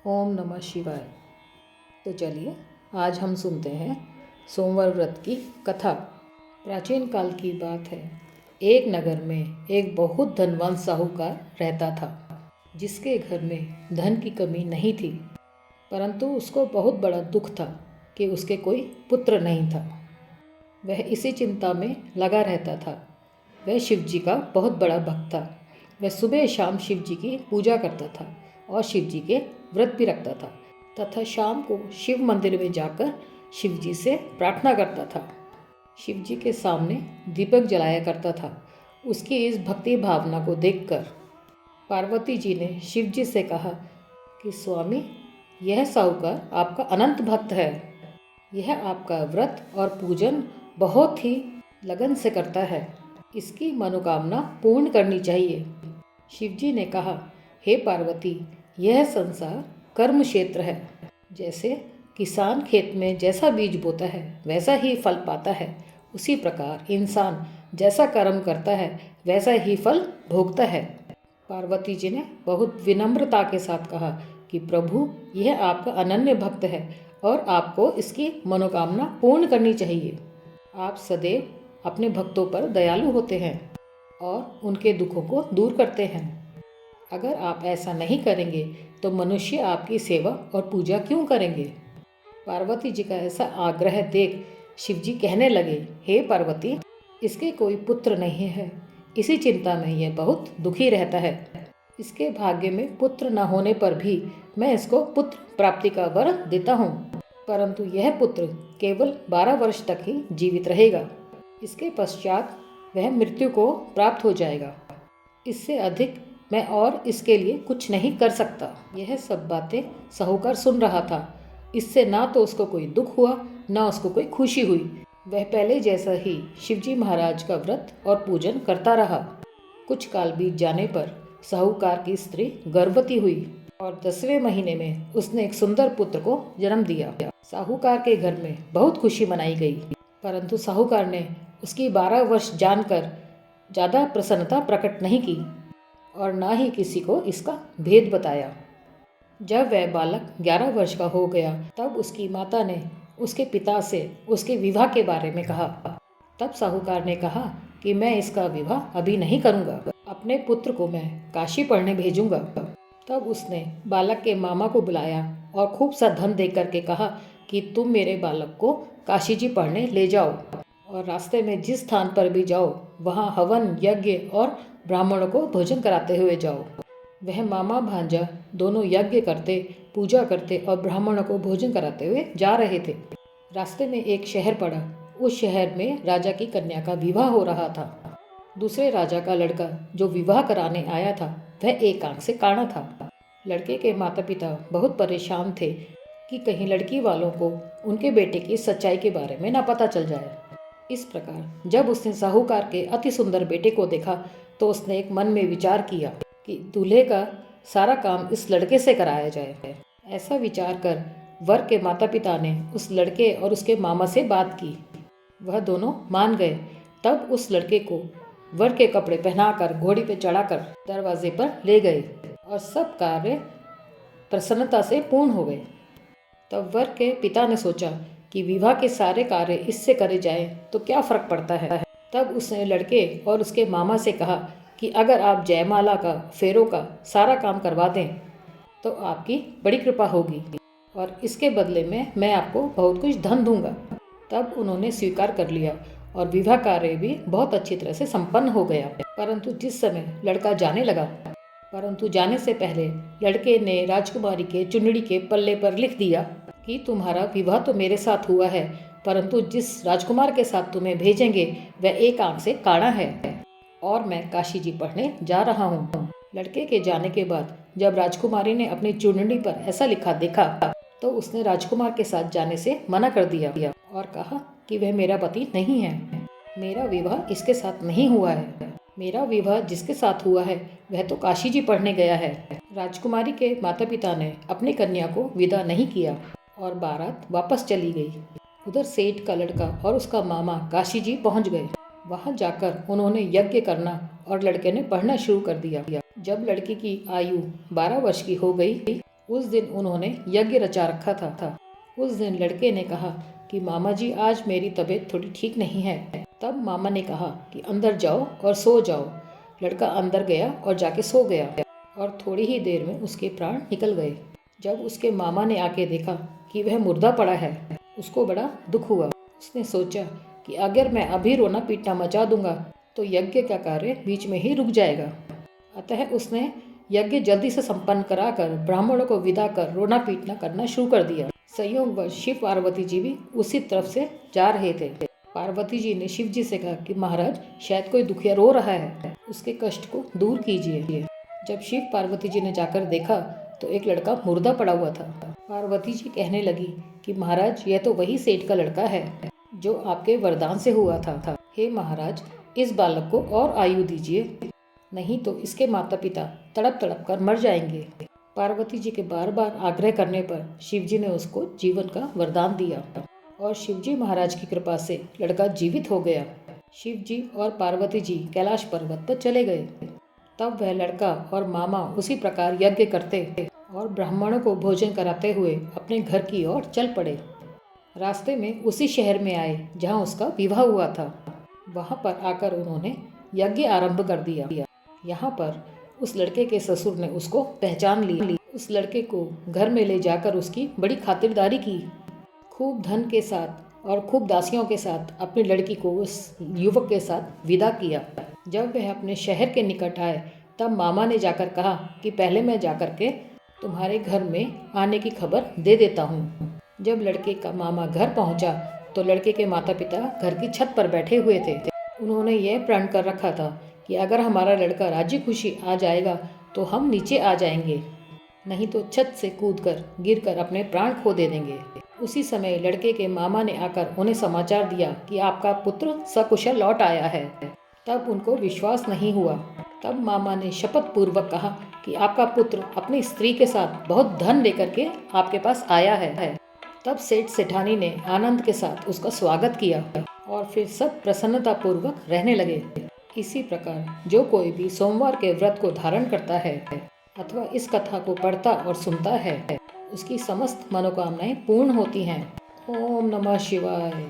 ओम नमः शिवाय। तो चलिए आज हम सुनते हैं सोमवार व्रत की कथा। प्राचीन काल की बात है। एक नगर में एक बहुत धनवान साहूकार रहता था, जिसके घर में धन की कमी नहीं थी, परंतु उसको बहुत बड़ा दुख था कि उसके कोई पुत्र नहीं था। वह इसी चिंता में लगा रहता था। वह शिव जी का बहुत बड़ा भक्त था। वह सुबह शाम शिव जी की पूजा करता था और शिव जी के व्रत भी रखता था तथा शाम को शिव मंदिर में जाकर शिव जी से प्रार्थना करता था। शिव जी के सामने दीपक जलाया करता था। उसकी इस भक्ति भावना को देखकर पार्वती जी ने शिव जी से कहा कि स्वामी, यह साहूकार आपका अनंत भक्त है। यह आपका व्रत और पूजन बहुत ही लगन से करता है। इसकी मनोकामना पूर्ण करनी चाहिए। शिव जी ने कहा, हे पार्वती, यह संसार कर्म क्षेत्र है। जैसे किसान खेत में जैसा बीज बोता है वैसा ही फल पाता है, उसी प्रकार इंसान जैसा कर्म करता है वैसा ही फल भोगता है। पार्वती जी ने बहुत विनम्रता के साथ कहा कि प्रभु, यह आपका अनन्य भक्त है और आपको इसकी मनोकामना पूर्ण करनी चाहिए। आप सदैव अपने भक्तों पर दयालु होते हैं और उनके दुखों को दूर करते हैं। अगर आप ऐसा नहीं करेंगे तो मनुष्य आपकी सेवा और पूजा क्यों करेंगे? पार्वती जी का ऐसा आग्रह देख शिव जी कहने लगे, हे पार्वती, इसके कोई पुत्र नहीं है। इसी चिंता में यह बहुत दुखी रहता है। इसके भाग्य में पुत्र न होने पर भी मैं इसको पुत्र प्राप्ति का वर देता हूँ, परंतु यह पुत्र केवल 12 वर्ष तक ही जीवित रहेगा। इसके पश्चात वह मृत्यु को प्राप्त हो जाएगा। इससे अधिक मैं और इसके लिए कुछ नहीं कर सकता। यह सब बातें साहूकार सुन रहा था। इससे ना तो उसको कोई दुख हुआ, ना उसको कोई खुशी हुई। वह पहले जैसा ही शिवजी महाराज का व्रत और पूजन करता रहा। कुछ काल बीत जाने पर साहूकार की स्त्री गर्भवती हुई और 10वें महीने में उसने एक सुंदर पुत्र को जन्म दिया। साहूकार के घर में बहुत खुशी मनाई गई, परंतु साहूकार ने उसकी 12 वर्ष जानकर ज़्यादा प्रसन्नता प्रकट नहीं की और ना ही किसी को इसका भेद बताया। जब वह बालक 11 वर्ष का हो गया तब उसकी माता ने उसके पिता से उसके विवाह के बारे में कहा। तब साहूकार ने कहा कि मैं इसका विवाह अभी नहीं करूँगा, अपने पुत्र को मैं काशी पढ़ने भेजूँगा। तब उसने बालक के मामा को बुलाया और खूब सा धन दे करके कहा कि तुम मेरे बालक को काशी जी पढ़ने ले जाओ और रास्ते में जिस स्थान पर भी जाओ वहाँ हवन यज्ञ और ब्राह्मणों को भोजन कराते हुए जाओ। वह मामा भांजा दोनों यज्ञ करते, पूजा करते और ब्राह्मणों को भोजन कराते हुए जा रहे थे। रास्ते में एक शहर पड़ा। उस शहर में राजा की कन्या का विवाह हो रहा था। दूसरे राजा का लड़का जो विवाह कराने आया था वह एक आंख से काना था। लड़के के माता पिता बहुत परेशान थे कि कहीं लड़की वालों को उनके बेटे की सच्चाई के बारे में ना पता चल जाए। इस प्रकार जब उसने साहूकार के अति सुंदर बेटे को देखा तो उसने एक मन में विचार किया कि दूल्हे का सारा काम इस लड़के से कराया जाए। ऐसा विचार कर वर के माता पिता ने उस लड़के और उसके मामा से बात की। वह दोनों मान गए। तब उस लड़के को वर के कपड़े पहनाकर घोड़ी पर चढ़ाकर दरवाजे पर ले गए और सब कार्य प्रसन्नता से पूर्ण हो गए। तब वर के पिता ने सोचा कि विवाह के सारे कार्य इससे करे जाए तो क्या फर्क पड़ता है। तब उसने लड़के और उसके मामा से कहा कि अगर आप जयमाला का, फेरों का सारा काम करवा दें तो आपकी बड़ी कृपा होगी और इसके बदले में मैं आपको बहुत कुछ धन दूंगा। तब उन्होंने स्वीकार कर लिया और विवाह कार्य भी बहुत अच्छी तरह से संपन्न हो गया। परंतु जिस समय लड़का जाने लगा, परंतु जाने से पहले लड़के ने राजकुमारी के चुनरी के पल्ले पर लिख दिया कि तुम्हारा विवाह तो मेरे साथ हुआ है, परंतु जिस राजकुमार के साथ तुम्हें भेजेंगे वह एक आंख से काना है और मैं काशी जी पढ़ने जा रहा हूँ। लड़के के जाने के बाद जब राजकुमारी ने अपनी चुनरी पर ऐसा लिखा देखा तो उसने राजकुमार के साथ जाने से मना कर दिया और कहा कि वह मेरा पति नहीं है। मेरा विवाह इसके साथ नहीं हुआ है। मेरा विवाह जिसके साथ हुआ है वह तो काशी जी पढ़ने गया है। राजकुमारी के माता पिता ने अपनी कन्या को विदा नहीं किया और बारात वापस चली गई। उधर सेठ का लड़का और उसका मामा काशी जी पहुंच गए। वहां जाकर उन्होंने यज्ञ करना और लड़के ने पढ़ना शुरू कर दिया। जब लड़की की आयु 12 वर्ष की हो गई उस दिन उन्होंने यज्ञ रचा रखा था। उस दिन लड़के ने कहा कि मामा जी आज मेरी तबीयत थोड़ी ठीक नहीं है। तब मामा ने कहा कि अंदर जाओ और सो जाओ। लड़का अंदर गया और जाके सो गया और थोड़ी ही देर में उसके प्राण निकल गए। जब उसके मामा ने आके देखा कि वह मुर्दा पड़ा है, उसको बड़ा दुख हुआ। उसने सोचा कि अगर मैं अभी रोना पीटना मचा दूंगा तो यज्ञ का कार्य बीच में ही रुक जाएगा। अतः उसने यज्ञ जल्दी से संपन्न कराकर ब्राह्मणों को विदा कर रोना पीटना करना शुरू कर दिया। संयोगवश शिव पार्वती जी भी उसी तरफ से जा रहे थे। पार्वती जी ने शिव जी से कहा कि महाराज शायद कोई दुखिया रो रहा है, उसके कष्ट को दूर कीजिए। जब शिव पार्वती जी ने जाकर देखा तो एक लड़का मुर्दा पड़ा हुआ था। पार्वती जी कहने लगी कि महाराज यह तो वही सेठ का लड़का है जो आपके वरदान से हुआ था। हे महाराज, इस बालक को और आयु दीजिए, नहीं तो इसके माता पिता तड़प तड़प कर मर जाएंगे। पार्वती जी के बार बार आग्रह करने पर शिव जी ने उसको जीवन का वरदान दिया और शिवजी महाराज की कृपा से लड़का जीवित हो गया। शिव जी और पार्वती जी कैलाश पर्वत पर चले गए। तब वह लड़का और मामा उसी प्रकार यज्ञ करते और ब्राह्मणों को भोजन कराते हुए अपने घर की ओर चल पड़े। रास्ते में उसी शहर में आए जहाँ उसका विवाह हुआ था। वहाँ पर आकर उन्होंने यज्ञ आरंभ कर दिया। यहाँ पर उस लड़के के ससुर ने उसको पहचान ली। उस लड़के को घर में ले जाकर उसकी बड़ी खातिरदारी की। खूब धन के साथ और खूब दासियों के साथ अपनी लड़की को उस युवक के साथ विदा किया। जब वह अपने शहर के निकट आए तब मामा ने जाकर कहा कि पहले मैं जाकर के तुम्हारे घर में आने की खबर दे देता हूँ। जब लड़के का मामा घर पहुँचा तो लड़के के माता पिता घर की छत पर बैठे हुए थे। उन्होंने यह प्रण कर रखा था कि अगर हमारा लड़का राजी खुशी आ जाएगा तो हम नीचे आ जाएंगे, नहीं तो छत से कूदकर गिरकर अपने प्राण खो दे देंगे। उसी समय लड़के के मामा ने आकर उन्हें समाचार दिया कि आपका पुत्र सकुशल लौट आया है। तब उनको विश्वास नहीं हुआ। तब मामा ने शपथ पूर्वक कहा कि आपका पुत्र अपनी स्त्री के साथ बहुत धन लेकर के आपके पास आया है। तब सेठ सेठानी ने आनंद के साथ उसका स्वागत किया और फिर सब प्रसन्नता पूर्वक रहने लगे। इसी प्रकार जो कोई भी सोमवार के व्रत को धारण करता है अथवा इस कथा को पढ़ता और सुनता है, उसकी समस्त मनोकामनाएं पूर्ण होती हैं। ओम नमः शिवाय।